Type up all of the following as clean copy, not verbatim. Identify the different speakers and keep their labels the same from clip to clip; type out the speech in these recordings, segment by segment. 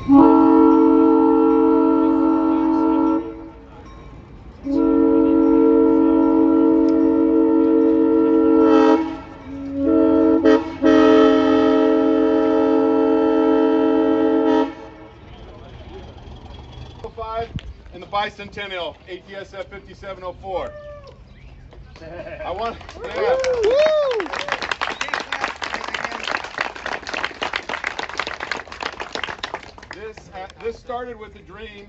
Speaker 1: And the Bicentennial ATSF 5704. I want, yeah. This started with a dream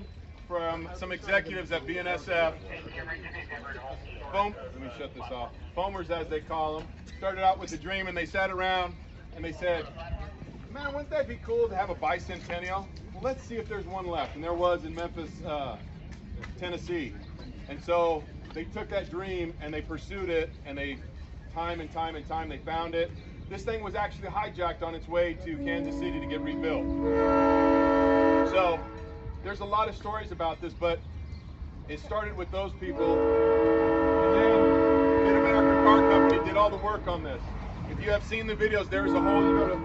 Speaker 1: from some executives at BNSF. Let me shut this off. Foamers, as they call them, started out with a dream, and they sat around and they said, "Man, wouldn't that be cool to have a Bicentennial? Well, let's see if there's one left." And there was in Memphis, Tennessee. And so they took that dream and they pursued it, and they time and time and time they found it. This thing was actually hijacked on its way to Kansas City to get rebuilt. So there's a lot of stories about this, but it started with those people, and then Mid-America Car Company did all the work on this. If you have seen the videos, there's a whole, you go to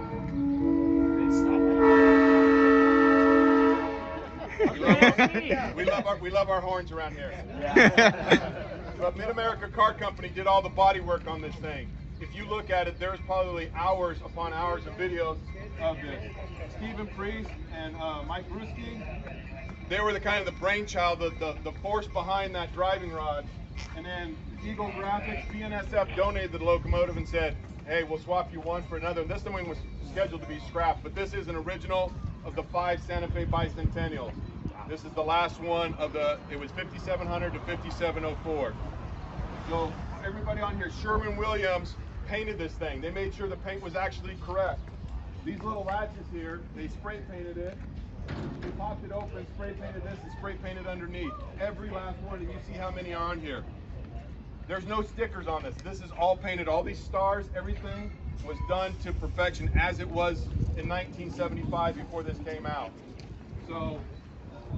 Speaker 1: we love our horns around here. But Mid-America Car Company did all the body work on this thing. If you look at it, there's probably hours upon hours of videos of this. Stephen Perris and Mike Brewski, they were the kind of the brainchild, the force behind that driving rod. And then Eagle Graphics, BNSF donated the locomotive and said, "Hey, we'll swap you one for another." And this one was scheduled to be scrapped, but this is an original of the 5 Santa Fe Bicentennials. This is the last one of it was 5700 to 5704. So everybody on here, Sherwin-Williams painted this thing. They made sure the paint was actually correct. These little latches here, they spray painted it. They popped it open, spray painted this, and spray painted underneath. Every last one, and you see how many are on here. There's no stickers on this. This is all painted. All these stars, everything was done to perfection as it was in 1975 before this came out. So,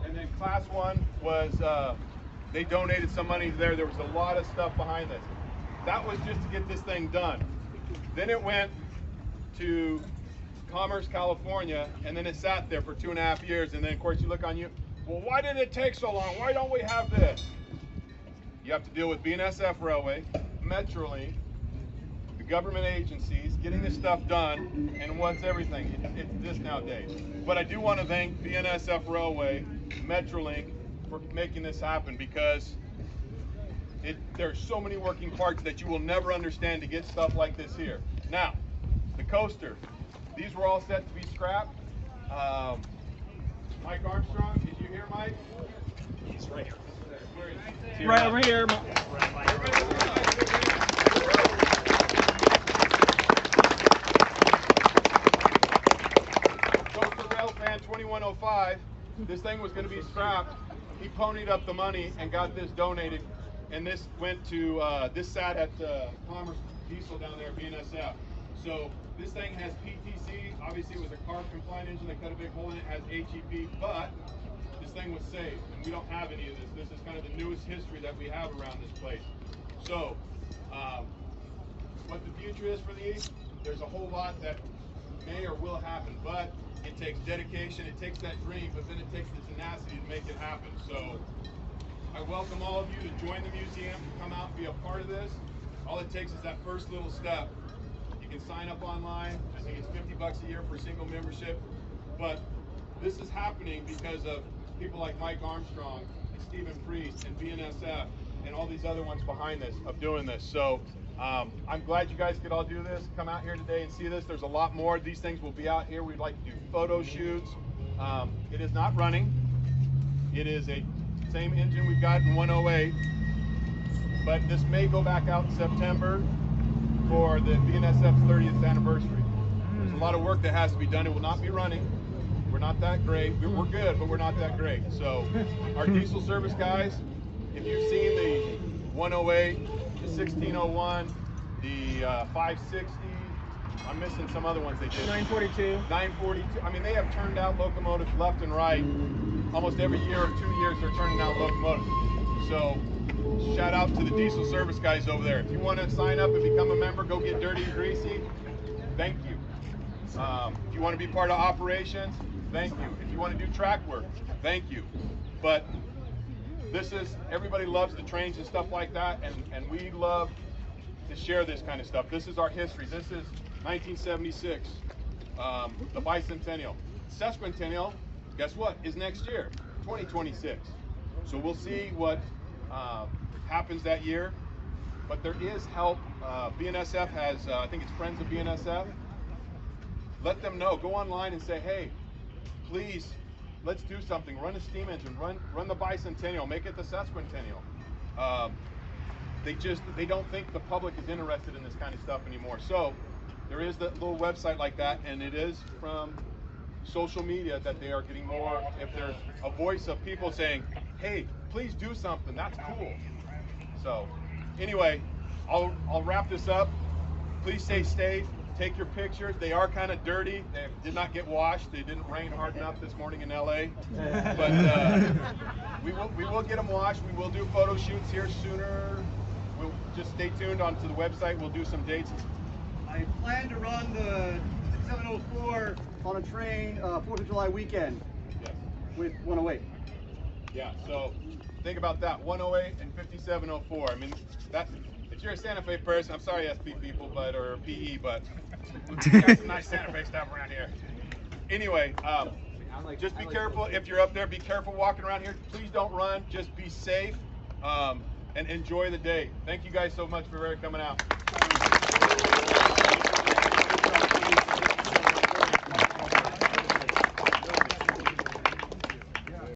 Speaker 1: and then class 1 was, they donated some money there. There was a lot of stuff behind this. That was just to get this thing done. Then it went to Commerce, California, and then it sat there for 2.5 years. And then, of course, you look on you, well, why did it take so long? Why don't we have this? You have to deal with BNSF Railway, Metrolink, the government agencies, getting this stuff done, and what's everything? It's this nowadays. But I do want to thank BNSF Railway, Metrolink, for making this happen, because there's so many working parts that you will never understand to get stuff like this here. Now, the coaster. These were all set to be scrapped. Mike Armstrong, did you hear Mike?
Speaker 2: He's right here.
Speaker 1: Where is he?
Speaker 3: Right over here.
Speaker 1: Coaster Rail Fan 2105, this thing was going to be scrapped. He ponied up the money and got this donated, and this went to, this sat at Commerce Diesel down there at BNSF. So this thing has PTC, obviously it was a carb compliant engine, they cut a big hole in it, has HEP, but this thing was saved, and we don't have any of this. This is kind of the newest history that we have around this place. So, what the future is for these, there's a whole lot that may or will happen, but it takes dedication, it takes that dream, but then it takes the tenacity to make it happen. So, I welcome all of you to join the museum, to come out and be a part of this. All it takes is that first little step. You can sign up online. I think it's $50 a year for a single membership. But this is happening because of people like Mike Armstrong and Stephen Perris and BNSF and all these other ones behind this, of doing this. So I'm glad you guys could all do this. Come out here today and see this. There's a lot more. These things will be out here. We'd like to do photo shoots. It is not running. It is a same engine we've got in 108. But this may go back out in September for the BNSF's 30th anniversary. There's a lot of work that has to be done. It will not be running. We're not that great. We're good, but we're not that great. So our diesel service guys, if you've seen the 108, the 1601, the 560, I'm missing some other ones they did.
Speaker 3: 942.
Speaker 1: 942. I mean, they have turned out locomotives left and right. Almost every year or 2 years, they're turning out locomotives. So shout out to the diesel service guys over there. If you want to sign up and become a member, go get dirty and greasy. Thank you. If you want to be part of operations, thank you. If you want to do track work, thank you. But this is, everybody loves the trains and stuff like that, and we love to share this kind of stuff. This is our history. This is 1976, the Bicentennial. Sesquicentennial, guess what, is next year, 2026. So we'll see what happens that year. But there is help. BNSF has, I think it's Friends of BNSF. Let them know. Go online and say, hey, please, let's do something. Run a steam engine. Run the Bicentennial. Make it the Sesquicentennial. They don't think the public is interested in this kind of stuff anymore. So there is that little website like that, and it is from social media that they are getting more. If there's a voice of people saying, hey, please do something, that's cool. So anyway, I'll wrap this up. Please stay safe. Take your pictures. They are kind of dirty. They did not get washed. They didn't rain hard enough this morning in LA. But we will get them washed. We will do photo shoots here sooner. We'll just stay tuned onto the website. We'll do some dates.
Speaker 3: I plan to run the 5704 on a train 4th of July weekend.
Speaker 1: Yes.
Speaker 3: With 108.
Speaker 1: Yeah, so think about that, 108 and 5704. I mean, that, if you're a Santa Fe person, I'm sorry SP people, but, or PE, but we got some nice Santa Fe stuff around here. Anyway, just be careful if you're up there, be careful walking around here. Please don't run, just be safe and enjoy the day. Thank you guys so much for coming out.